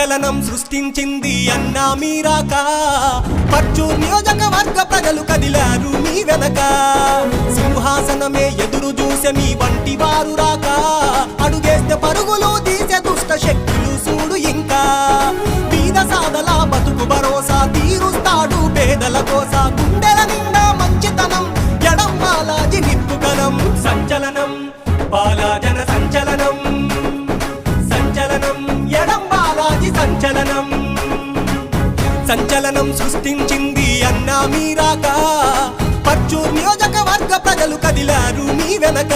సంచలనం సృష్టించింది అన్నా మీరాక పర్చూర్ నియోజకవర్గ ప్రజలు కదిలారు మీ వెనక సింహాసనమే ఎదురు చూసే మీ వంటి వారు రాక అడుగేస్తే పరుగులు తీసే దుష్ట శక్తులు చూడు ఇంకా బీద సాదల బతుకు భరోసా తీరుస్తాడు పేదల కోస గుండెల నిండా మంచితనం ఎడం బాలాజీ నిప్పుకనం సంచలనం బాలాజన సంచలనం సంచలనం ఎడం బాలాజీ సంచలనం సంచలనం సృష్టించింది అన్నా మీరాక పర్చూర్ నియోజకవర్గ ప్రజలు కదిలారు మీ వెనక